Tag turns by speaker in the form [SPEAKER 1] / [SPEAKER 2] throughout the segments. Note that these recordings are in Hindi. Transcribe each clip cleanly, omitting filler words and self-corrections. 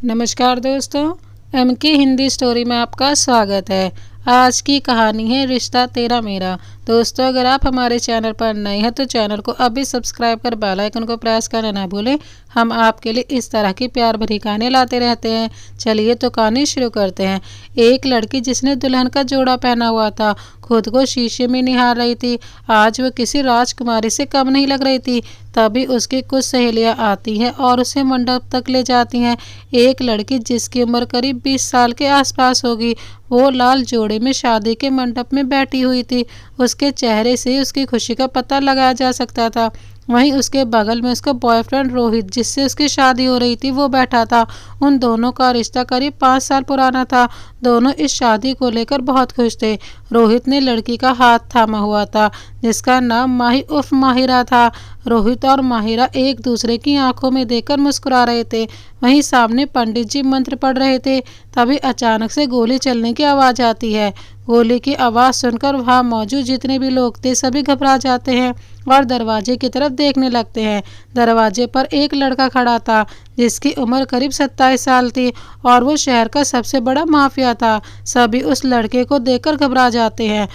[SPEAKER 1] नमस्कार दोस्तों, एमके हिंदी स्टोरी में आपका स्वागत है। आज की कहानी है रिश्ता तेरा मेरा। दोस्तों, अगर आप हमारे चैनल पर नए हैं तो चैनल को अभी सब्सक्राइब कर बेल आइकन को प्रेस करना ना भूलें। हम आपके लिए इस तरह की प्यार भरी कहानी लाते रहते हैं। चलिए तो कहानी शुरू करते हैं। एक लड़की जिसने दुल्हन का जोड़ा पहना हुआ था, खुद को शीशे में निहार रही थी। आज वह किसी राजकुमारी से कम नहीं लग रही थी। तभी उसकी कुछ सहेलियां आती हैं और उसे मंडप तक ले जाती हैं। एक लड़की जिसकी उम्र करीब 20 साल के आसपास होगी, वो लाल जोड़े में शादी के मंडप में बैठी हुई थी। उसके चेहरे से उसकी खुशी का पता लगाया जा सकता था। वहीं उसके बगल में उसका बॉयफ्रेंड रोहित, जिससे उसकी शादी हो रही थी, वो बैठा था। उन दोनों का रिश्ता करीब 5 साल पुराना था। दोनों इस शादी को लेकर बहुत खुश थे। रोहित ने लड़की का हाथ थामा हुआ था, जिसका नाम माही उर्फ माहिरा था। रोहित और माहिरा एक दूसरे की आंखों में देखकर मुस्कुरा रहे थे। वहीं सामने पंडित जी मंत्र पढ़ रहे थे। तभी अचानक से गोली चलने की आवाज आती है। गोली की आवाज़ सुनकर वहां मौजूद जितने भी लोग थे सभी घबरा जाते हैं और दरवाजे की तरफ देखने लगते हैं। दरवाजे पर एक लड़का खड़ा था, जिसकी उम्र करीब 27 साल थी और वो शहर का सबसे बड़ा माफिया था। सभी उस लड़के को देखकर घबरा जाते हैं।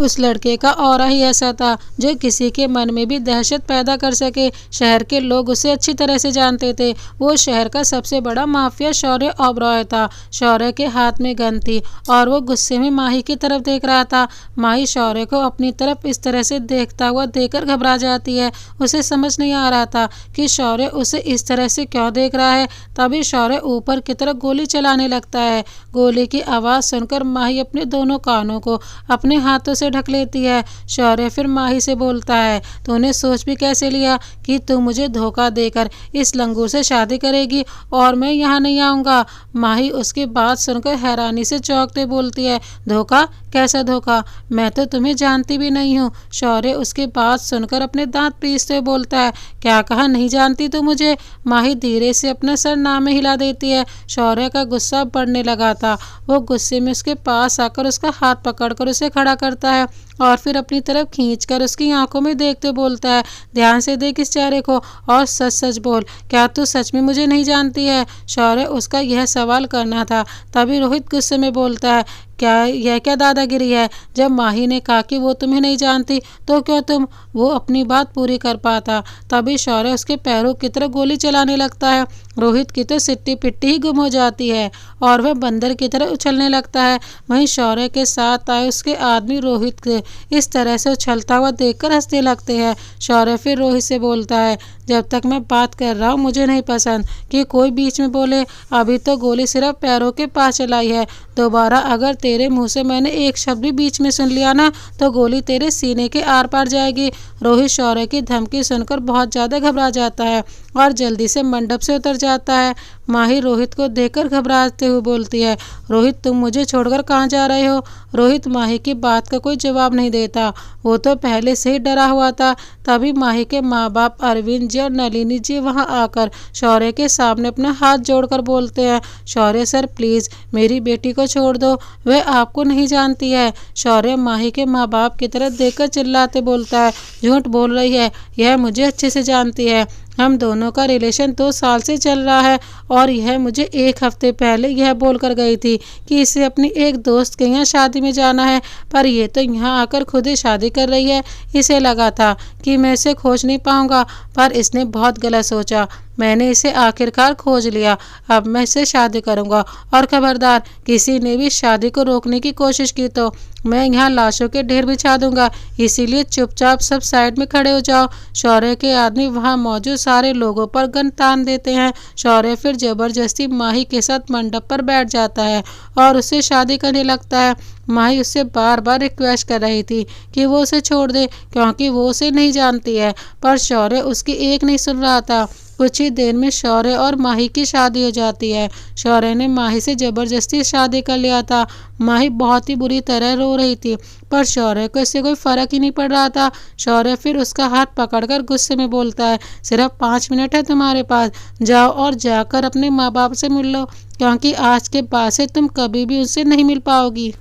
[SPEAKER 1] उस लड़के का ऑरा ही ऐसा था जो किसी के मन में भी दहशत पैदा कर सके। शहर के लोग उसे अच्छी तरह से जानते थे। वो शहर का सबसे बड़ा माफिया शौर्य ओबरॉय था। शौर्य के हाथ में गन थी और वो गुस्से में माही की तरफ देख रहा था। माही शौर्य को अपनी तरफ इस तरह से देखता हुआ देखकर घबरा जाती है। उसे समझ नहीं आ रहा था कि शौर्य उसे इस तरह से क्यों देख रहा है। तभी शौर्य ऊपर की तरफ गोली चलाने लगता है। गोली की आवाज़ सुनकर माही अपने दोनों कानों को अपने हाथों से ढक लेती है। शौर्य फिर माही से बोलता है, तूने सोच भी कैसे लिया कि तू मुझे धोखा देकर इस लंगूर से शादी करेगी और मैं यहाँ नहीं आऊँगा। माही उसकी बात सुनकर हैरानी से चौंकते बोलती है, धोखा? कैसा धोखा? मैं तो तुम्हें जानती भी नहीं हूँ। शौर्य उसकी बात सुनकर अपने दांत पीसते बोलता है, क्या कहा, नहीं जानती तू मुझे? माही धीरे से अपना सर ना में हिला देती है। शौर्य का गुस्सा बढ़ने लगा था। वो गुस्से में उसके पास आकर उसका हाथ पकड़कर उसे खड़ा करता है और फिर अपनी तरफ खींचकर उसकी आंखों में देखते बोलता है, ध्यान से देख इस चेहरे को और सच सच बोल, क्या तू सच में मुझे नहीं जानती है? शौर्य उसका यह सवाल करना था। तभी रोहित गुस्से में बोलता है, क्या दादागिरी है? जब माही ने कहा कि वो तुम्हें नहीं जानती तो क्यों तुम? वो अपनी बात पूरी कर पाता। तभी शौर्य उसके पैरों की तरफ गोली चलाने लगता है। रोहित की तो सिट्टी पिट्टी ही गुम हो जाती है और वह बंदर की तरह उछलने लगता है। वहीं शौर्य के साथ आए उसके आदमी रोहित के इस तरह से उछलता हुआ देखकर हंसने लगते हैं। शौर्य फिर रोहित से बोलता है, जब तक मैं बात कर रहा हूँ मुझे नहीं पसंद कि कोई बीच में बोले। अभी तो गोली सिर्फ पैरों के पास चलाई है। दोबारा अगर तेरे मुंह से मैंने एक शब्द भी बीच में सुन लिया ना तो गोली तेरे सीने के आर पार जाएगी। रोहित शौर्य की धमकी सुनकर बहुत ज़्यादा घबरा जाता है और जल्दी से मंडप से उतर जाता है। माही रोहित को देखकर घबराते हुए बोलती है, रोहित तुम मुझे छोड़कर कहाँ जा रहे हो? रोहित माही की बात का कोई जवाब नहीं देता। वो तो पहले से ही डरा हुआ था। तभी माही के माँ बाप अरविंद जी और नलिनी जी वहाँ आकर शौर्य के सामने अपना हाथ जोड़कर बोलते हैं, शौर्य सर प्लीज़ मेरी बेटी को छोड़ दो, वह आपको नहीं जानती है। शौर्य माही के माँ बाप की तरफ देखकर चिल्लाते बोलता है, झूठ बोल रही है, यह मुझे अच्छे से जानती है। हम दोनों का रिलेशन 2 साल से चल रहा है और यह मुझे 1 हफ्ते पहले यह बोलकर गई थी कि इसे अपनी एक दोस्त के यहाँ शादी में जाना है, पर यह तो यहाँ आकर खुद ही शादी कर रही है। इसे लगा था कि मैं इसे खोज नहीं पाऊँगा, पर इसने बहुत गलत सोचा। मैंने इसे आखिरकार खोज लिया। अब मैं इससे शादी करूंगा और खबरदार किसी ने भी शादी को रोकने की कोशिश की तो मैं यहाँ लाशों के ढेर बिछा दूंगा। इसीलिए चुपचाप सब साइड में खड़े हो जाओ। शौर्य के आदमी वहाँ मौजूद सारे लोगों पर गन तान देते हैं। शौर्य फिर जबरदस्ती माही के साथ मंडप पर बैठ जाता है और उससे शादी करने लगता है। माही उससे बार बार रिक्वेस्ट कर रही थी कि वो उसे छोड़ दे क्योंकि वो उसे नहीं जानती है, पर शौर्य उसकी एक नहीं सुन रहा था। कुछ ही देर में शौर्य और माही की शादी हो जाती है। शौर्य ने माही से जबरदस्ती शादी कर लिया था। माही बहुत ही बुरी तरह रो रही थी, पर शौर्य को इससे कोई फर्क ही नहीं पड़ रहा था। शौर्य फिर उसका हाथ पकड़कर गुस्से में बोलता है, सिर्फ 5 मिनट है तुम्हारे पास, जाओ और जाकर अपने माँ बाप से मिल लो, क्योंकि आज के बाद से तुम कभी भी उनसे नहीं मिल पाओगी।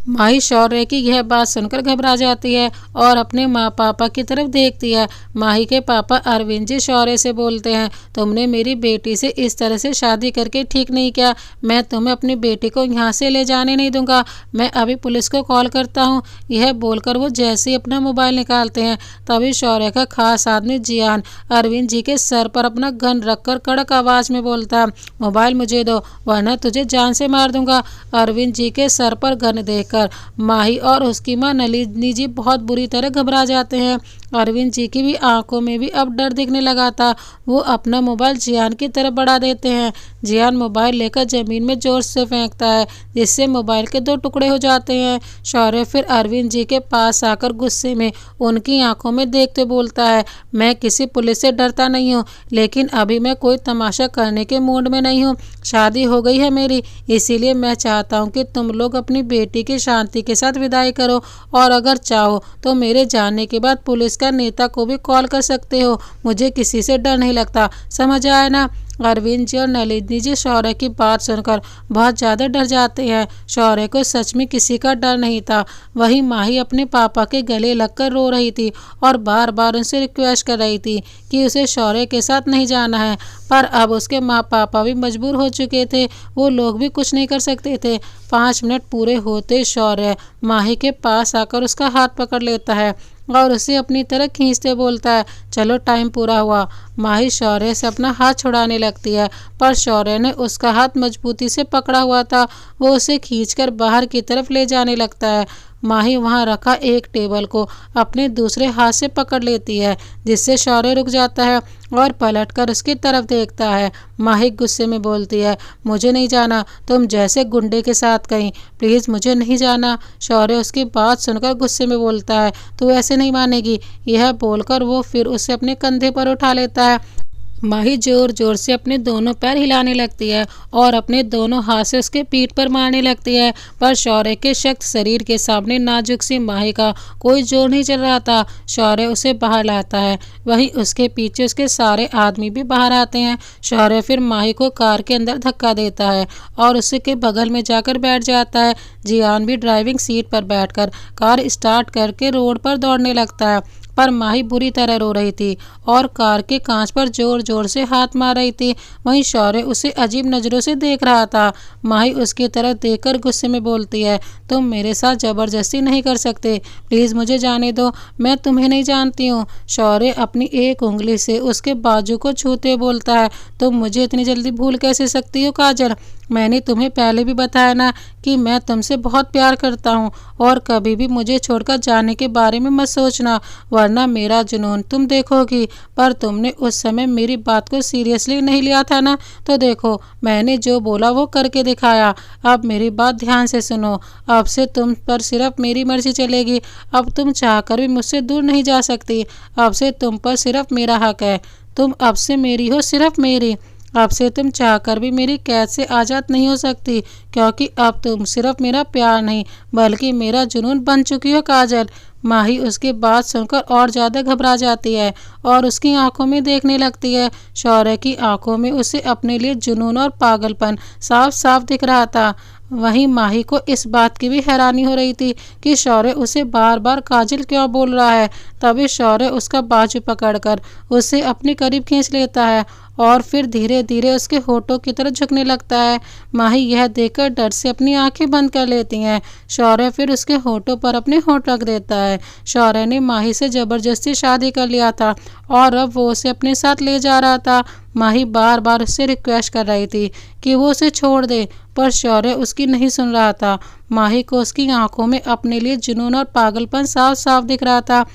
[SPEAKER 1] माही शौर्य की यह बात सुनकर घबरा जाती है और अपने माँ पापा की तरफ देखती है। माही के पापा अरविंद जी शौर्य से बोलते हैं, तुमने मेरी बेटी से इस तरह से शादी करके ठीक नहीं किया। मैं तुम्हें अपनी बेटी को यहाँ से ले जाने नहीं दूंगा। मैं अभी पुलिस को कॉल करता हूँ। यह बोलकर वो जैसे ही अपना मोबाइल निकालते हैं तभी शौर्य का खास आदमी जियान अरविंद जी के सर पर अपना गन रखकर कड़क आवाज में बोलता है, मोबाइल मुझे दो वरना तुझे जान से मार दूंगा। अरविंद जी के सर पर गन देखकर माही और उसकी मां नलिनी जी बहुत बुरी तरह घबरा जाते हैं। अरविंद जी की भी आंखों में भी अब डर दिखने लगा था। वो अपना मोबाइल जियान की तरफ बढ़ा देते हैं। जियान मोबाइल लेकर जमीन में जोर से फेंकता है जिससे मोबाइल के 2 टुकड़े हो जाते हैं। शौर्य फिर अरविंद जी के पास आकर गुस्से में उनकी आंखों में देखते बोलता है, मैं किसी पुलिस से डरता नहीं हूँ, लेकिन अभी मैं कोई तमाशा करने के मूड में नहीं हूँ। शादी हो गई है मेरी, इसीलिए मैं चाहता हूँ कि तुम लोग अपनी बेटी की शांति के साथ विदाई करो और अगर चाहो तो मेरे जाने के बाद पुलिस का नेता को भी कॉल कर सकते हो। मुझे किसी से डर नहीं लगता, समझ आया ना। अरविंद जी और नलिनी जी शौर्य की बात सुनकर बहुत ज़्यादा डर जाते हैं। शौर्य को सच में किसी का डर नहीं था। वहीं माही अपने पापा के गले लगकर रो रही थी और बार बार उनसे रिक्वेस्ट कर रही थी कि उसे शौर्य के साथ नहीं जाना है, पर अब उसके माँ पापा भी मजबूर हो चुके थे। वो लोग भी कुछ नहीं कर सकते थे। 5 मिनट पूरे होते शौर्य माही के पास आकर उसका हाथ पकड़ लेता है और उसे अपनी तरफ खींचते बोलता है, चलो टाइम पूरा हुआ। माही शौर्य से अपना हाथ छुड़ाने लगती है पर शौर्य ने उसका हाथ मजबूती से पकड़ा हुआ था। वो उसे खींचकर बाहर की तरफ ले जाने लगता है। माही वहां रखा एक टेबल को अपने दूसरे हाथ से पकड़ लेती है जिससे शौर्य रुक जाता है और पलटकर उसकी तरफ देखता है। माही गुस्से में बोलती है, मुझे नहीं जाना, तुम जैसे गुंडे के साथ गई, प्लीज़ मुझे नहीं जाना। शौर्य उसकी बात सुनकर गुस्से में बोलता है, तू ऐसे नहीं मानेगी। यह बोलकर वो फिर उसे अपने कंधे पर उठा लेता है। माही जोर जोर से अपने दोनों पैर हिलाने लगती है और अपने दोनों हाथ से उसके पीठ पर मारने लगती है, पर शौर्य के शक्त शरीर के सामने नाजुक सी माही का कोई जोर नहीं चल रहा था। शौर्य उसे बाहर लाता है, वहीं उसके पीछे उसके सारे आदमी भी बाहर आते हैं। शौर्य फिर माही को कार के अंदर धक्का देता है और उसके बगल में जाकर बैठ जाता है। जियान भी ड्राइविंग सीट पर बैठकर कार स्टार्ट करके रोड पर दौड़ने लगता है, पर माही बुरी तरह रो रही थी और कार के कांच पर जोर जोर से हाथ मार रही थी। वहीं शौर्य उसे अजीब नज़रों से देख रहा था। माही उसकी तरफ देखकर गुस्से में बोलती है, तुम मेरे साथ ज़बरदस्ती नहीं कर सकते, प्लीज़ मुझे जाने दो, मैं तुम्हें नहीं जानती हूँ। शौर्य अपनी एक उंगली से उसके बाजू को छूते बोलता है, तुम मुझे इतनी जल्दी भूल कैसे सकती हो काजल? मैंने तुम्हें पहले भी बताया ना कि मैं तुमसे बहुत प्यार करता हूँ और कभी भी मुझे छोड़कर जाने के बारे में मत सोचना, वरना मेरा जुनून तुम देखोगी। पर तुमने उस समय मेरी बात को सीरियसली नहीं लिया था ना, तो देखो मैंने जो बोला वो करके दिखाया। अब मेरी बात ध्यान से सुनो, अब से तुम पर सिर्फ मेरी मर्जी चलेगी। अब तुम चाहकर भी मुझसे दूर नहीं जा सकती। अब से तुम पर सिर्फ मेरा हक है, तुम अब से मेरी हो, सिर्फ मेरी। अब से तुम चाहकर भी मेरी कैद से आज़ाद नहीं हो सकती, क्योंकि अब तुम सिर्फ मेरा प्यार नहीं बल्कि मेरा जुनून बन चुकी हो काजल। माही उसकी बात सुनकर और ज़्यादा घबरा जाती है और उसकी आंखों में देखने लगती है। शौर्य की आंखों में उसे अपने लिए जुनून और पागलपन साफ साफ दिख रहा था। वहीं माही को इस बात की भी हैरानी हो रही थी कि शौर्य उसे बार बार काजल क्यों बोल रहा है। तभी शौर्य उसका बाजू पकड़कर उसे अपने करीब खींच लेता है और फिर धीरे धीरे उसके होठों की तरफ झुकने लगता है। माही यह देखकर डर से अपनी आंखें बंद कर लेती हैं। शौर्य फिर उसके होठों पर अपने होठ रख देता है। शौर्य ने माही से जबरदस्ती शादी कर लिया था और अब वो उसे अपने साथ ले जा रहा था। माही बार बार उससे रिक्वेस्ट कर रही थी कि वो उसे छोड़ दे, पर शौर्य उसकी नहीं सुन रहा था। माही को उसकी आंखों में अपने लिए जुनून और पागलपन साफ साफ दिख रहा था।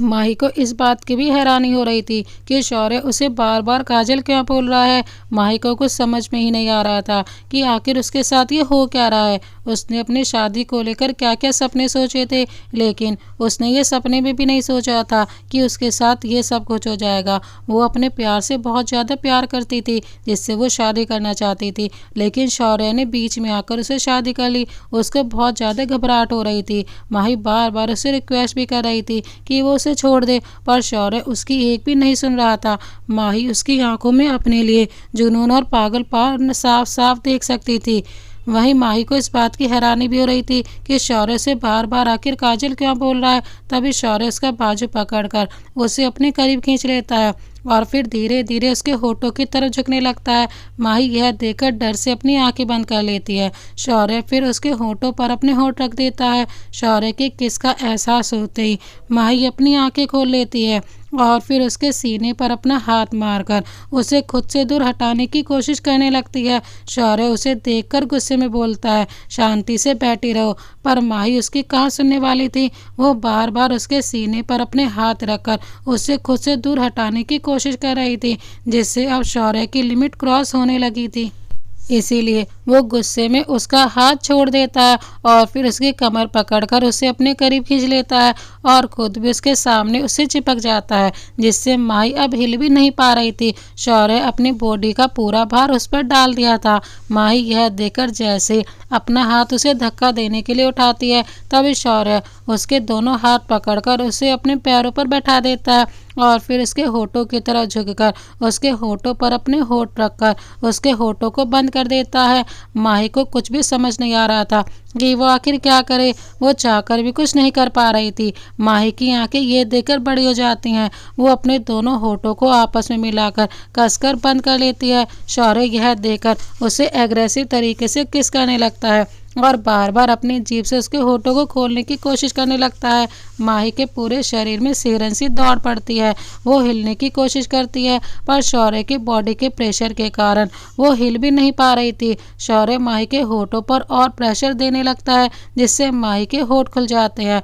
[SPEAKER 1] माही को इस बात की भी हैरानी हो रही थी कि शौर्य उसे बार बार काजल क्यों बोल रहा है। माही को कुछ समझ में ही नहीं आ रहा था कि आखिर उसके साथ ये हो क्या रहा है। उसने अपनी शादी को लेकर क्या क्या सपने सोचे थे, लेकिन उसने ये सपने में भी नहीं सोचा था कि उसके साथ ये सब कुछ हो जाएगा। वो अपने प्यार से बहुत ज़्यादा प्यार करती थी जिससे वो शादी करना चाहती थी, लेकिन शौर्य ने बीच में आकर उसे शादी कर ली। उसको बहुत ज़्यादा घबराहट हो रही थी। माही बार बार उसे रिक्वेस्ट भी कर रही थी कि वो उसे छोड़ दे, पर शौर्य उसकी एक भी नहीं सुन रहा था। माही उसकी आंखों में अपने लिए जुनून और पागलपन साफ साफ देख सकती थी। वहीं माही को इस बात की हैरानी भी हो रही थी कि शौर्य से बार बार आखिर काजल क्यों बोल रहा है। तभी शौर्य उसका बाजू पकड़कर उसे अपने करीब खींच लेता है और फिर धीरे धीरे उसके होठों की तरफ झुकने लगता है। माही यह देखकर डर से अपनी आंखें बंद कर लेती है। शौर्य फिर उसके होठों पर अपने होठ रख देता है। शौर्य के किस का एहसास होते ही माही अपनी आंखें खोल लेती है और फिर उसके सीने पर अपना हाथ मारकर उसे खुद से दूर हटाने की कोशिश करने लगती है। शौर्य उसे देखकर गुस्से में बोलता है, शांति से बैठी रहो, पर माही उसकी कहाँ सुनने वाली थी। वो बार बार उसके सीने पर अपने हाथ रखकर उसे खुद से दूर हटाने की कोशिश कर रही थी, जिससे अब शौर्य की लिमिट क्रॉस होने लगी थी। इसीलिए वो गुस्से में उसका हाथ छोड़ देता है और फिर उसकी कमर पकड़कर उसे अपने करीब खींच लेता है और खुद भी उसके सामने उससे चिपक जाता है, जिससे माही अब हिल भी नहीं पा रही थी। शौर्य अपनी बॉडी का पूरा भार उस पर डाल दिया था। माही यह देखकर जैसे अपना हाथ उसे धक्का देने के लिए उठाती है, तभी शौर्य उसके दोनों हाथ पकड़कर उसे अपने पैरों पर बैठा देता है और फिर उसके होठों की तरफ झुककर उसके होठों पर अपने होठ रखकर उसके होठों को बंद कर देता है। माही को कुछ भी समझ नहीं आ रहा था कि वो आखिर क्या करे। वो चाहकर भी कुछ नहीं कर पा रही थी। माही की आंखें ये देखकर बड़ी हो जाती हैं। वो अपने दोनों होठों को आपस में मिलाकर कसकर बंद कर लेती है। शौर्य यह देखकर उसे एग्रेसिव तरीके से किस करने लगता है और बार बार अपनी जीभ से उसके होठों को खोलने की कोशिश करने लगता है। माही के पूरे शरीर में सिहरन सी दौड़ पड़ती है। वो हिलने की कोशिश करती है, पर शौर्य की बॉडी के प्रेशर के कारण वो हिल भी नहीं पा रही थी। शौर्य माही के होठों पर और प्रेशर देने लगता है, जिससे माही के होठ खुल जाते हैं।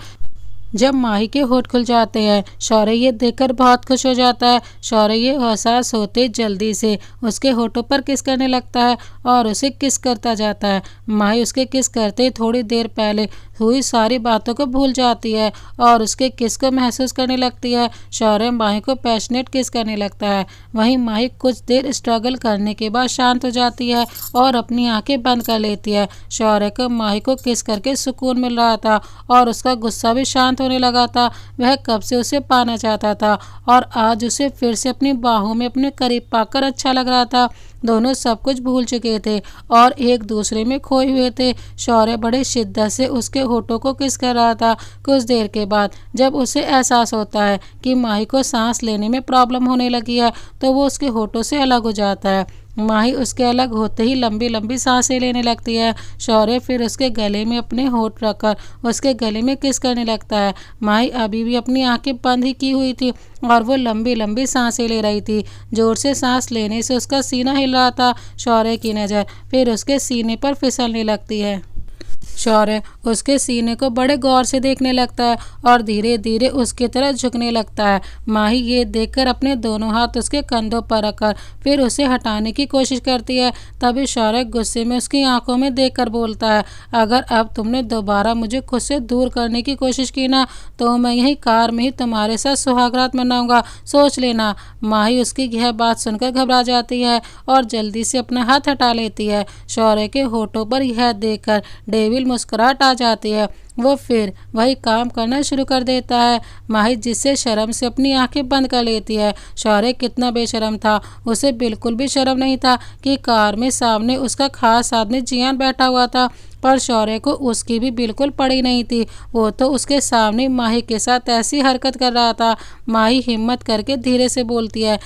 [SPEAKER 1] जब माही के होठ खुल जाते हैं, शौर्य ये देखकर बहुत खुश हो जाता है। शौर्य ये एहसास होते जल्दी से उसके होठों पर किस करने लगता है और उसे किस करता जाता है। माही उसके किस करते थोड़ी देर पहले हुई सारी बातों को भूल जाती है और उसके किस को महसूस करने लगती है। शौर्य माही को पैशनेट किस करने लगता है। वहीं माही कुछ देर स्ट्रगल करने के बाद शांत हो जाती है और अपनी आंखें बंद कर लेती है। शौर्य को माही को किस करके सुकून मिल रहा था और उसका गुस्सा भी शांत होने लगा था। वह कब से उसे पाना चाहता था और आज उसे फिर से अपनी बाहों में अपने करीब पाकर अच्छा लग रहा था। दोनों सब कुछ भूल चुके थे और एक दूसरे में खोए हुए थे। शौर्य बड़े शिद्दत से उसके होठों को किस कर रहा था। कुछ देर के बाद जब उसे एहसास होता है कि माही को सांस लेने में प्रॉब्लम होने लगी है, तो वो उसके होठों से अलग हो जाता है। माही उसके अलग होते ही लंबी लंबी सांसें लेने लगती है। शौर्य फिर उसके गले में अपने होठ रखकर उसके गले में किस करने लगता है। माही अभी भी अपनी आंखें बंद ही की हुई थी और वो लंबी लंबी सांसें ले रही थी। जोर से सांस लेने से उसका सीना हिल रहा था। शौर्य की नज़र फिर उसके सीने पर फिसलने लगती है। शौर्य उसके सीने को बड़े गौर से देखने लगता है और धीरे धीरे उसकी तरफ झुकने लगता है। माही ये देखकर अपने दोनों हाथ उसके कंधों पर रखकर फिर उसे हटाने की कोशिश करती है। तभी शौर्य गुस्से में उसकी आंखों में देखकर बोलता है, अगर अब तुमने दोबारा मुझे खुद से दूर करने की कोशिश की ना, तो मैं यही कार में ही तुम्हारे साथ सुहागरात मनाऊंगा, सोच लेना। माही उसकी यह बात सुनकर घबरा जाती है और जल्दी से अपना हाथ हटा लेती है। शौर्य के होठों पर यह देखकर डेविल मुस्कुराहट आ जाती है। वो फिर वही काम करना शुरू कर देता है। माही जिससे शर्म से अपनी आंखें बंद कर लेती है। शौर्य कितना बेशर्म था। उसे बिल्कुल भी शर्म नहीं था कि कार में सामने उसका खास आदमी जियान बैठा हुआ था, पर शौर्य को उसकी भी बिल्कुल पड़ी नहीं थी। वो तो उसके सामने माही के साथ ऐसी हरकत कर रहा था। माही हिम्मत करके धीरे से बोलती है,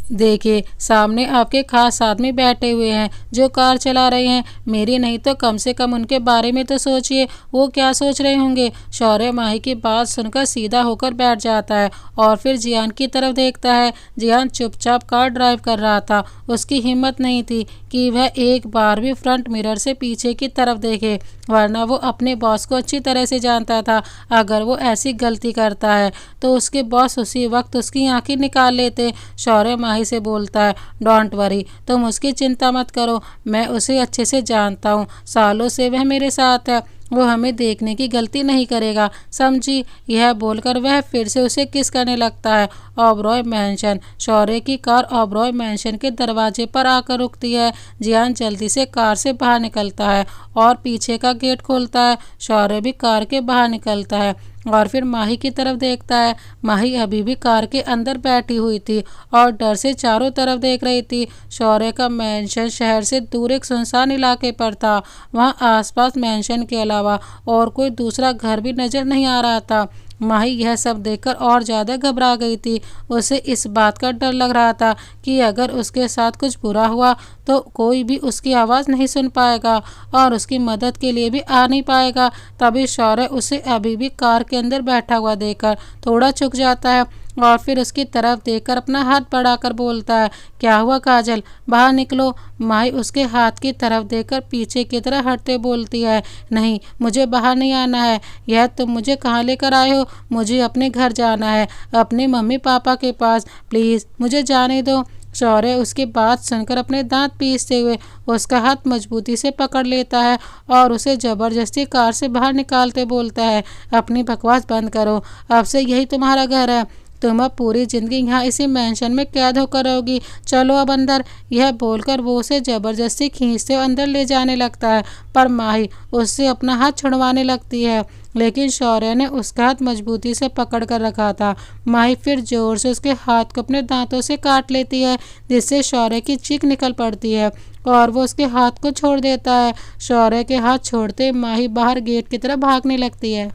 [SPEAKER 1] देखिए सामने आपके खास आदमी बैठे हुए हैं जो कार चला रहे हैं। मेरी नहीं तो कम से कम उनके बारे में तो सोचिए, वो क्या सोच रहे होंगे। शौर्य माही की बात सुनकर सीधा होकर बैठ जाता है और फिर जियान की तरफ देखता है। जियान चुपचाप कार ड्राइव कर रहा था। उसकी हिम्मत नहीं थी कि वह एक बार भी फ्रंट मिरर से पीछे की तरफ देखे, वरना वो अपने बॉस को अच्छी तरह से जानता था। अगर वो ऐसी गलती करता है तो उसके बॉस उसी वक्त उसकी आंखें निकाल लेते। शौर्य माही से बोलता है, डोंट वरी, तुम उसकी चिंता मत करो, मैं उसे अच्छे से जानता हूँ, सालों से वह मेरे साथ है, वो हमें देखने की गलती नहीं करेगा, समझी। यह बोलकर वह फिर से उसे किस करने लगता है। ओबरॉय मैंशन। शौर्य की कार ओबरॉय मैंशन के दरवाजे पर आकर रुकती है। जियान जल्दी से कार से बाहर निकलता है और पीछे का गेट खोलता है। शौर्य भी कार के बाहर निकलता है और फिर माही की तरफ देखता है। माही अभी भी कार के अंदर बैठी हुई थी और डर से चारों तरफ देख रही थी। शौर्य का मेंशन शहर से दूर एक सुनसान इलाके पर था। वहाँ आसपास मेंशन के अलावा और कोई दूसरा घर भी नजर नहीं आ रहा था। माही यह सब देखकर और ज़्यादा घबरा गई थी। उसे इस बात का डर लग रहा था कि अगर उसके साथ कुछ बुरा हुआ तो कोई भी उसकी आवाज़ नहीं सुन पाएगा और उसकी मदद के लिए भी आ नहीं पाएगा। तभी शौर्य उसे अभी भी कार के अंदर बैठा हुआ देखकर थोड़ा चुक जाता है और फिर उसकी तरफ देखकर अपना हाथ बढ़ाकर बोलता है, क्या हुआ काजल, बाहर निकलो। माही उसके हाथ की तरफ देखकर पीछे की तरफ हटते बोलती है, नहीं मुझे बाहर नहीं आना है। यह तुम मुझे कहाँ लेकर आए हो? मुझे अपने घर जाना है, अपने मम्मी पापा के पास। प्लीज़ मुझे जाने दो। शौर्य उसकी बात सुनकर अपने दांत पीसते हुए उसका हाथ मजबूती से पकड़ लेता है और उसे ज़बरदस्ती कार से बाहर निकालते बोलता है, अपनी बकवास बंद करो, अब से यही तुम्हारा घर है, तुम अब पूरी ज़िंदगी यहाँ इसी मेंशन में कैद होकर रहोगी, चलो अब अंदर। यह बोलकर वो उसे ज़बरदस्ती खींचते अंदर ले जाने लगता है, पर माही उससे अपना हाथ छुड़वाने लगती है, लेकिन शौर्य ने उसका हाथ मजबूती से पकड़ कर रखा था। माही फिर जोर से उसके हाथ को अपने दांतों से काट लेती है, जिससे शौर्य की चीख निकल पड़ती है और वो उसके हाथ को छोड़ देता है। शौर्य के हाथ छोड़ते माही बाहर गेट की तरफ भागने लगती है,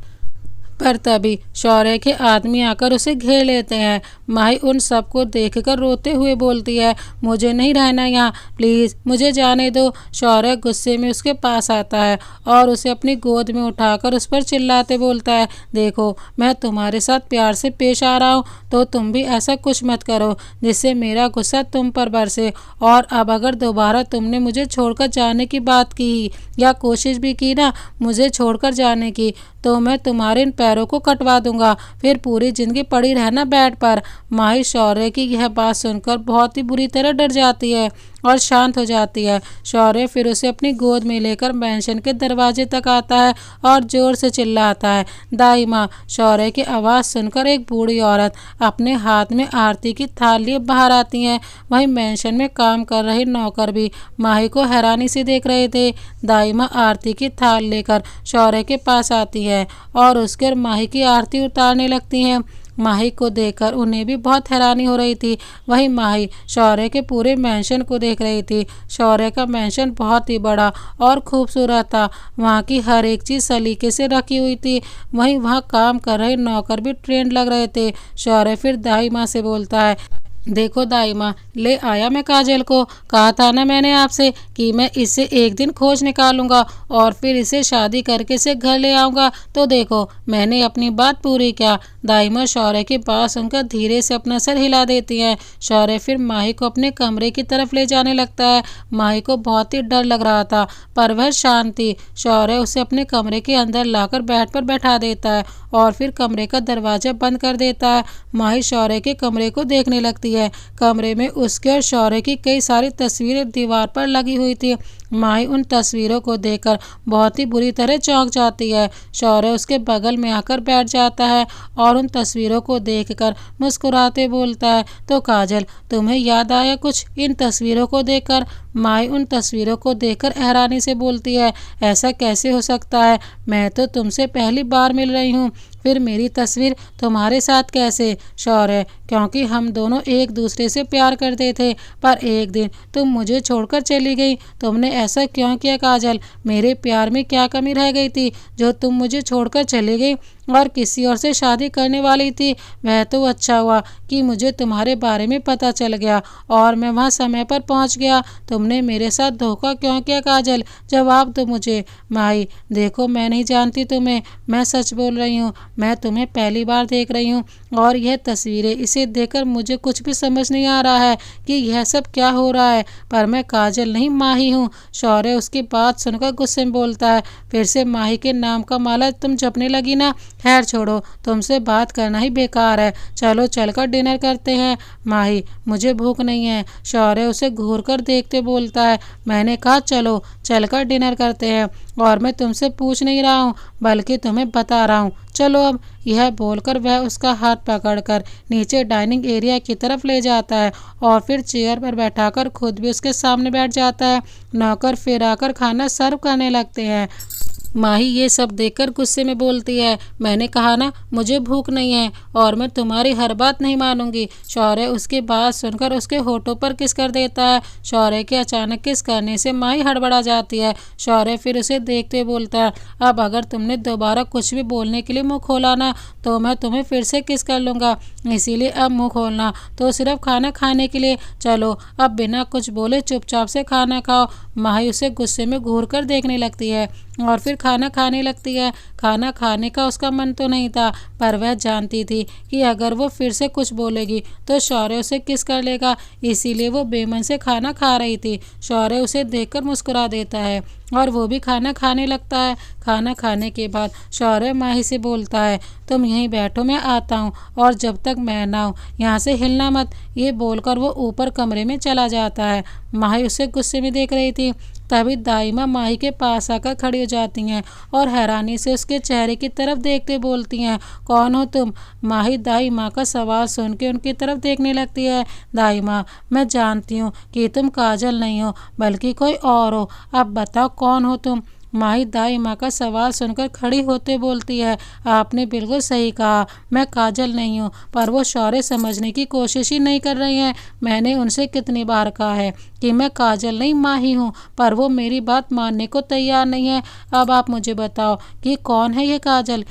[SPEAKER 1] पर तभी शौर्य के आदमी आकर उसे घेर लेते हैं। माही उन सबको देखकर रोते हुए बोलती है, मुझे नहीं रहना यहाँ, प्लीज़ मुझे जाने दो। शौर्य गुस्से में उसके पास आता है और उसे अपनी गोद में उठाकर उस पर चिल्लाते बोलता है, देखो मैं तुम्हारे साथ प्यार से पेश आ रहा हूँ, तो तुम भी ऐसा कुछ मत करो जिससे मेरा गुस्सा तुम पर बरसे। और अब अगर दोबारा तुमने मुझे छोड़कर जाने की बात की या कोशिश भी की ना मुझे छोड़कर जाने की, तो मैं तुम्हारे इन पैरों को कटवा दूंगा, फिर पूरी जिंदगी पड़ी रहना बेड पर। माही शौर्य की यह बात सुनकर बहुत ही बुरी तरह डर जाती है और शांत हो जाती है। शौर्य फिर उसे अपनी गोद में लेकर मेंशन के दरवाजे तक आता है और जोर से चिल्लाता है, दाई माँ। शौर्य की आवाज़ सुनकर एक बूढ़ी औरत अपने हाथ में आरती की थाल लिए बाहर आती हैं। वहीं मेंशन में काम कर रहे नौकर भी माही को हैरानी से देख रहे थे। दाई माँ आरती की थाल लेकर शौर्य के पास आती है और उसके और माही की आरती उतारने लगती हैं। माही को देखकर उन्हें भी बहुत हैरानी हो रही थी। वहीं माही शौर्य के पूरे मेंशन को देख रही थी। शौर्य का मेंशन बहुत ही बड़ा और खूबसूरत था। वहाँ की हर एक चीज़ सलीके से रखी हुई थी। वहीं वहाँ काम कर रहे नौकर भी ट्रेंड लग रहे थे। शौर्य फिर दाई माँ से बोलता है, देखो दाई माँ, ले आया मैं काजल को, कहा था ना मैंने आपसे कि मैं इसे एक दिन खोज निकालूंगा और फिर इसे शादी करके इसे घर ले आऊँगा। तो देखो मैंने अपनी बात पूरी किया। दाई माँ शौर्य की बात सुनकर धीरे से अपना सर हिला देती हैं। शौर्य फिर माही को अपने कमरे की तरफ ले जाने लगता है। माही को बहुत ही डर लग रहा था पर वह शांत थी। शौर्य उसे अपने कमरे के अंदर लाकर बेड पर बैठा देता है और फिर कमरे का दरवाज़ा बंद कर देता है। माही शौर्य के कमरे को देखने लगती है। कमरे में उसके और शौर्य की कई सारी तस्वीरें दीवार पर लगी हुई थी। माही उन तस्वीरों को देखकर बहुत ही बुरी तरह चौंक जाती है। शौर्य उसके बगल में आकर बैठ जाता है और उन तस्वीरों को देखकर मुस्कुराते बोलता है, तो काजल तुम्हें याद आया कुछ इन तस्वीरों को देखकर? माही उन तस्वीरों को देखकर हैरानी से बोलती है, ऐसा कैसे हो सकता है, मैं तो तुमसे पहली बार मिल रही हूँ, फिर मेरी तस्वीर तुम्हारे साथ कैसे? शौर्य, क्योंकि हम दोनों एक दूसरे से प्यार करते थे, पर एक दिन तुम मुझे छोड़कर चली गई। तुमने ऐसा क्यों किया काजल? मेरे प्यार में क्या कमी रह गई थी जो तुम मुझे छोड़कर चली गई और किसी और से शादी करने वाली थी? वह तो अच्छा हुआ कि मुझे तुम्हारे बारे में पता चल गया और मैं वहाँ समय पर पहुँच गया। तुमने मेरे साथ धोखा क्यों किया काजल? जवाब दो मुझे। माही, देखो मैं नहीं जानती तुम्हें, मैं सच बोल रही हूँ, मैं तुम्हें पहली बार देख रही हूँ और यह तस्वीरें, इसे देखकर मुझे कुछ भी समझ नहीं आ रहा है कि यह सब क्या हो रहा है, पर मैं काजल नहीं माही हूँ। शौर्य उसकी बात सुनकर गुस्से में बोलता है, फिर से माही के नाम का माला तुम जपने लगी ना? खैर छोड़ो, तुमसे बात करना ही बेकार है, चलो चलकर डिनर करते हैं। माही, मुझे भूख नहीं है। शौर्य उसे घूर कर देखते बोलता है, मैंने कहा चलो चलकर डिनर करते हैं और मैं तुमसे पूछ नहीं रहा हूँ बल्कि तुम्हें बता रहा हूँ, चलो अब। यह बोलकर वह उसका हाथ पकड़कर नीचे डाइनिंग एरिया की तरफ ले जाता है और फिर चेयर पर बैठाकर खुद भी उसके सामने बैठ जाता है। नौकर फिर आकर खाना सर्व करने लगते हैं। माही ये सब देखकर गुस्से में बोलती है, मैंने कहा ना मुझे भूख नहीं है और मैं तुम्हारी हर बात नहीं मानूंगी। शौर्य उसकी बात सुनकर उसके होठों पर किस कर देता है। शौर्य के अचानक किस करने से माही हड़बड़ा जाती है। शौर्य फिर उसे देखते हुए बोलता है, अब अगर तुमने दोबारा कुछ भी बोलने के लिए मुंह खोला ना तो मैं तुम्हें फिर से किस कर लूँगा, इसीलिए अब मुंह खोलना तो सिर्फ खाना खाने के लिए। चलो अब बिना कुछ बोले चुपचाप से खाना खाओ। माही उसे गुस्से में घूर कर देखने लगती है और फिर खाना खाने लगती है। खाना खाने का उसका मन तो नहीं था, पर वह जानती थी कि अगर वो फिर से कुछ बोलेगी तो शौर्य उसे किस कर लेगा, इसीलिए वो बेमन से खाना खा रही थी। शौर्य उसे देखकर मुस्कुरा देता है और वो भी खाना खाने लगता है। खाना खाने के बाद शौर्य माही से बोलता है, तुम यहीं बैठो मैं आता हूँ और जब तक मैं ना आऊँ यहाँ से हिलना मत। ये बोलकर वो ऊपर कमरे में चला जाता है। माही उसे गुस्से में देख रही थी। तभी दाइमा माही के पास आकर खड़ी हो जाती हैं और हैरानी से उसके चेहरे की तरफ देखते बोलती हैं, कौन हो तुम। माही दाइमा का सवाल सुन के उनकी तरफ देखने लगती है। दाइमा, मैं जानती हूँ कि तुम काजल नहीं हो बल्कि कोई और हो, अब बताओ कौन हो तुम। माही दाइमा का सवाल सुनकर खड़ी होते बोलती है, आपने बिल्कुल सही कहा, मैं काजल नहीं हूँ। पर वो शौर्य समझने की कोशिश ही नहीं कर रही हैं। मैंने उनसे कितनी बार कहा है कि मैं काजल नहीं माही हूँ, पर वो मेरी बात मानने को तैयार नहीं है। अब आप मुझे बताओ कि कौन है ये काजल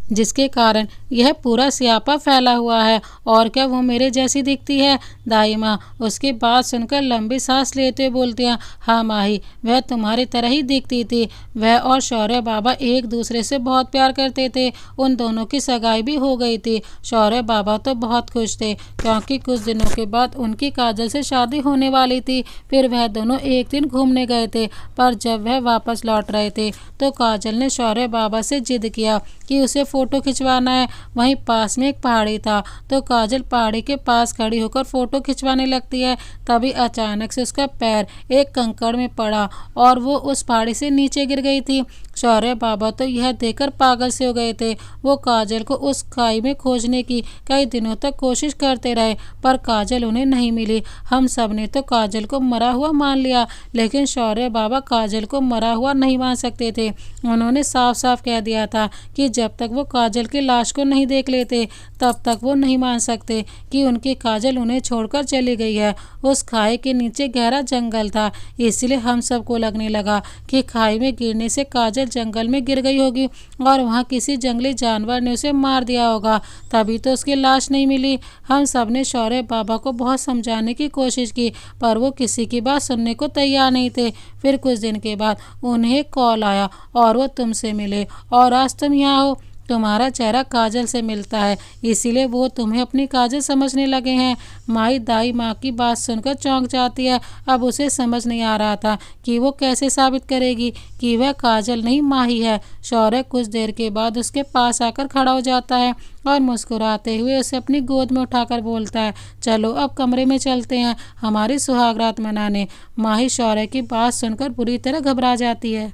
[SPEAKER 1] जिसके कारण यह पूरा स्यापा फैला हुआ है, और क्या वो मेरे जैसी दिखती है। दाइमा उसकी बात सुनकर लंबी सांस लेते हुए बोलती हैं, हाँ माही, वह तुम्हारी तरह ही दिखती थी। वह और शौर्य बाबा एक दूसरे से बहुत प्यार करते थे। उन दोनों की सगाई भी हो गई थी। शौर्य बाबा तो बहुत खुश थे क्योंकि कुछ दिनों के बाद उनकी काजल से शादी होने वाली थी। फिर वह दोनों एक दिन घूमने गए थे, पर जब वह वापस लौट रहे थे तो काजल ने शौर्य बाबा से जिद किया कि उसे फ़ोटो खिंचवाना है। वहीं पास में एक पहाड़ी था तो काजल पहाड़ी के पास खड़ी होकर फ़ोटो खिंचवाने लगती है। तभी अचानक से उसका पैर एक कंकड़ में पड़ा और वो उस पहाड़ी से नीचे गिर गई थी। शौर्य बाबा तो यह देखकर पागल से हो गए थे। वो काजल को उस खाई में खोजने की कई दिनों तक कोशिश करते रहे, पर काजल उन्हें नहीं मिली। हम सब ने तो काजल को मरा हुआ मान लिया, लेकिन शौर्य बाबा काजल को मरा हुआ नहीं मान सकते थे। उन्होंने साफ साफ कह दिया था कि जब तक वो काजल की लाश को नहीं देख लेते तब तक वो नहीं मान सकते कि उनकी काजल उन्हें छोड़कर चली गई है। उस खाई के नीचे गहरा जंगल था, इसलिए हम सबको लगने लगा कि खाई में गिरने से काजल जंगल में गिर गई होगी और वहाँ किसी जंगली जानवर ने उसे मार दिया होगा, तभी तो उसकी लाश नहीं मिली। हम सब ने शौर्य बाबा को बहुत समझाने की कोशिश की, पर वो किसी की बात सुनने को तैयार नहीं थे। फिर कुछ दिन के बाद उन्हें कॉल आया और वो तुमसे मिले, और आज तुम यहाँ हो। तुम्हारा चेहरा काजल से मिलता है, इसीलिए वो तुम्हें अपनी काजल समझने लगे हैं। माई दाई माँ की बात सुनकर चौंक जाती है। अब उसे समझ नहीं आ रहा था कि वो कैसे साबित करेगी कि वह काजल नहीं माही है। शौर्य कुछ देर के बाद उसके पास आकर खड़ा हो जाता है और मुस्कुराते हुए उसे अपनी गोद में उठाकर बोलता है, चलो अब कमरे में चलते हैं हमारी सुहागरात मनाने। माही शौर्य की बात सुनकर बुरी तरह घबरा जाती है।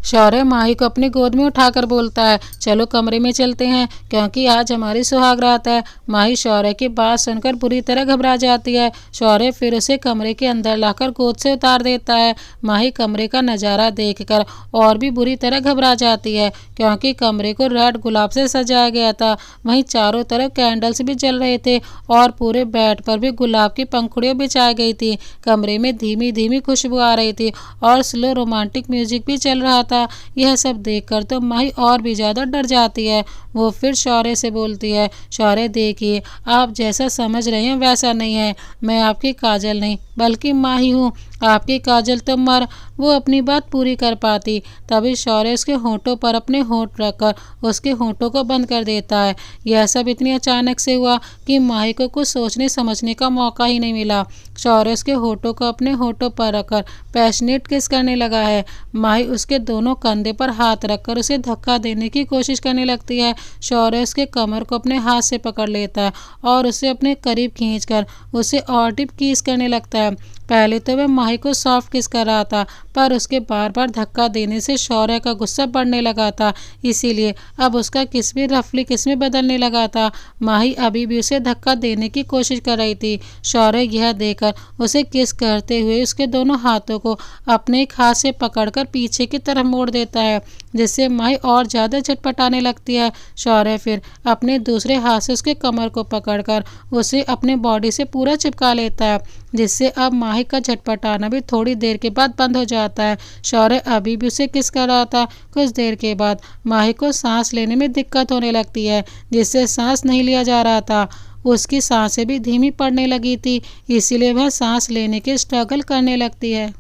[SPEAKER 1] शौर्य माही को अपनी गोद में उठाकर बोलता है, चलो कमरे में चलते हैं क्योंकि आज हमारी सुहागरात है। माही शौर्य की बात सुनकर बुरी तरह घबरा जाती है। शौर्य फिर उसे कमरे के अंदर लाकर गोद से उतार देता है। माही कमरे का नज़ारा देखकर और भी बुरी तरह घबरा जाती है क्योंकि कमरे को रेड गुलाब से सजाया गया था। वहीं चारों तरफ कैंडल्स भी जल रहे थे और पूरे बेड पर भी गुलाब की पंखुड़ियाँ बिछाई गई थी। कमरे में धीमी धीमी खुशबू आ रही थी और स्लो रोमांटिक म्यूजिक भी चल रहा था। यह सब देखकर तो माही और भी ज्यादा डर जाती है। वो फिर शौर्य से बोलती है, शौर्य देखिए, आप जैसा समझ रहे हैं वैसा नहीं है। मैं आपकी काजल नहीं बल्कि माही हूँ। आपकी काजल तो मर। वो अपनी बात पूरी कर पाती तभी शौर्य उसके होंठों पर अपने होंठ रखकर उसके होंठों को बंद कर देता है। यह सब इतनी अचानक से हुआ कि माही को कुछ सोचने समझने का मौका ही नहीं मिला। शौर्य उसके होंठों को अपने होंठों पर रखकर पैशनेट किस करने लगा है। माही उसके दोनों कंधे पर हाथ रखकर उसे धक्का देने की कोशिश करने लगती है। शौर्य उसके कमर को अपने हाथ से पकड़ लेता है और उसे अपने करीब खींचकर उसे और डीप किस करने लगता है। पहले तो वह माही को सॉफ्ट किस कर रहा था, पर उसके बार बार धक्का देने से शौर्य का गुस्सा बढ़ने लगा था, इसीलिए अब उसका किस भी रफली किस में बदलने लगा था। माही अभी भी उसे धक्का देने की कोशिश कर रही थी। शौर्य यह देखकर उसे किस करते हुए उसके दोनों हाथों को अपने एक हाथ से पकड़कर पीछे की तरफ मोड़ देता है, जिससे माही और ज़्यादा झटपटाने लगती है। शौर्य फिर अपने दूसरे हाथ से उसके कमर को पकड़कर उसे अपने बॉडी से पूरा चिपका लेता है, जिससे अब माही का झटपटाना भी थोड़ी देर के बाद बंद हो जाता है। शौर्य अभी भी उसे किस कर रहा था। कुछ देर के बाद माही को सांस लेने में दिक्कत होने लगती है, जिससे सांस नहीं लिया जा रहा था। उसकी सांसें भी धीमी पड़ने लगी थी, इसीलिए वह सांस लेने के स्ट्रगल करने लगती है।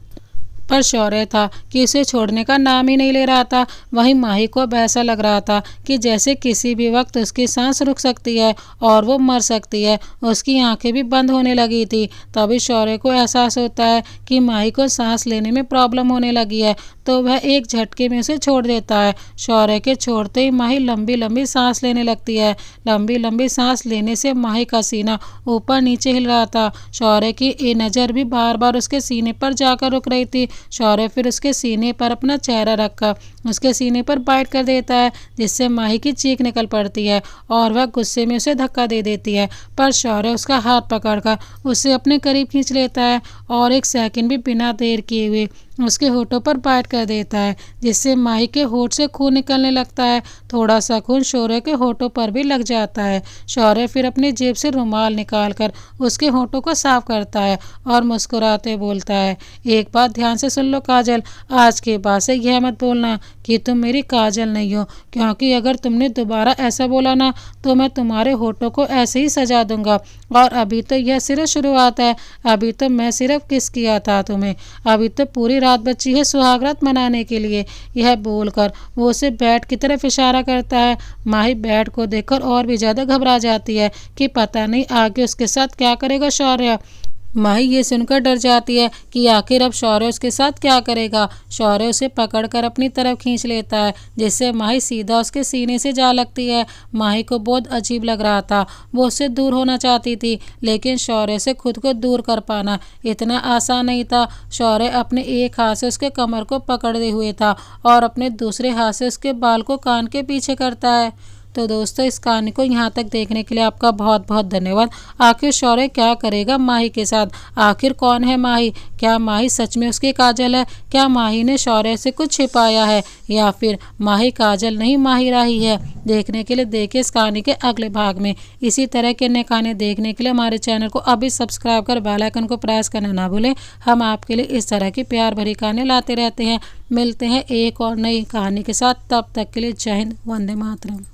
[SPEAKER 1] पर शौर्य था कि उसे छोड़ने का नाम ही नहीं ले रहा था। वहीं माही को अब ऐसा लग रहा था कि जैसे किसी भी वक्त उसकी सांस रुक सकती है और वो मर सकती है। उसकी आंखें भी बंद होने लगी थी। तभी शौर्य को एहसास होता है कि माही को सांस लेने में प्रॉब्लम होने लगी है, तो वह एक झटके में उसे छोड़ देता है। शौर्य के छोड़ते ही माही लंबी लंबी सांस लेने लगती है। लंबी लंबी सांस लेने से माही का सीना ऊपर नीचे हिल रहा था। शौर्य की नज़र भी बार बार उसके सीने पर जाकर रुक रही थी। शौर्य फिर उसके सीने पर अपना चेहरा रखकर उसके सीने पर बाइट कर देता है, जिससे माही की चीख निकल पड़ती है और वह गुस्से में उसे धक्का दे देती है। पर शौर्य उसका हाथ पकड़कर उसे अपने करीब खींच लेता है और एक सेकंड भी बिना देर किए हुए उसके होठों पर बाइट कर देता है, जिससे माही के होठ से खून निकलने लगता है। थोड़ा सा खून शौर्य के होठों पर भी लग जाता है। शौर्य फिर अपनी जेब से रुमाल निकालकर उसके होठों को साफ करता है और मुस्कुराते बोलता है, एक बात ध्यान से सुन लो काजल, आज के बाद से यह मत बोलना कि तुम मेरी काजल नहीं हो, क्योंकि अगर तुमने दोबारा ऐसा बोला ना तो मैं तुम्हारे होठों को ऐसे ही सजा दूंगा। और अभी तो यह सिर्फ शुरुआत है, अभी तो मैं सिर्फ किस किया था तुम्हें, अभी तो पूरी रात बची है सुहागरात मनाने के लिए। यह बोलकर वो उसे बैट की तरफ इशारा करता है। माही बैट को देखकर और भी ज़्यादा घबरा जाती है कि पता नहीं आगे उसके साथ क्या करेगा शौर्य। माही ये सुनकर डर जाती है कि आखिर अब शौर्य उसके साथ क्या करेगा। शौर्य उसे पकड़कर अपनी तरफ खींच लेता है, जिससे माही सीधा उसके सीने से जा लगती है। माही को बहुत अजीब लग रहा था। वो उससे दूर होना चाहती थी, लेकिन शौर्य से खुद को दूर कर पाना इतना आसान नहीं था। शौर्य अपने एक हाथ से उसके कमर को पकड़े हुए था और अपने दूसरे हाथ से उसके बाल को कान के पीछे करता है। तो दोस्तों, इस कहानी को यहाँ तक देखने के लिए आपका बहुत बहुत धन्यवाद। आखिर शौर्य क्या करेगा माही के साथ? आखिर कौन है माही? क्या माही सच में उसकी काजल है? क्या माही ने शौर्य से कुछ छिपाया है, या फिर माही काजल नहीं माही राही है? देखने के लिए देखिए इस कहानी के अगले भाग में। इसी तरह के नए कहानी देखने के लिए हमारे चैनल को अभी सब्सक्राइब कर बेल आइकन को प्रेस करना ना भूलें। हम आपके लिए इस तरह की प्यार भरी कहानी लाते रहते हैं। मिलते हैं एक और नई कहानी के साथ, तब तक के लिए जय हिंद, वंदे मातरम।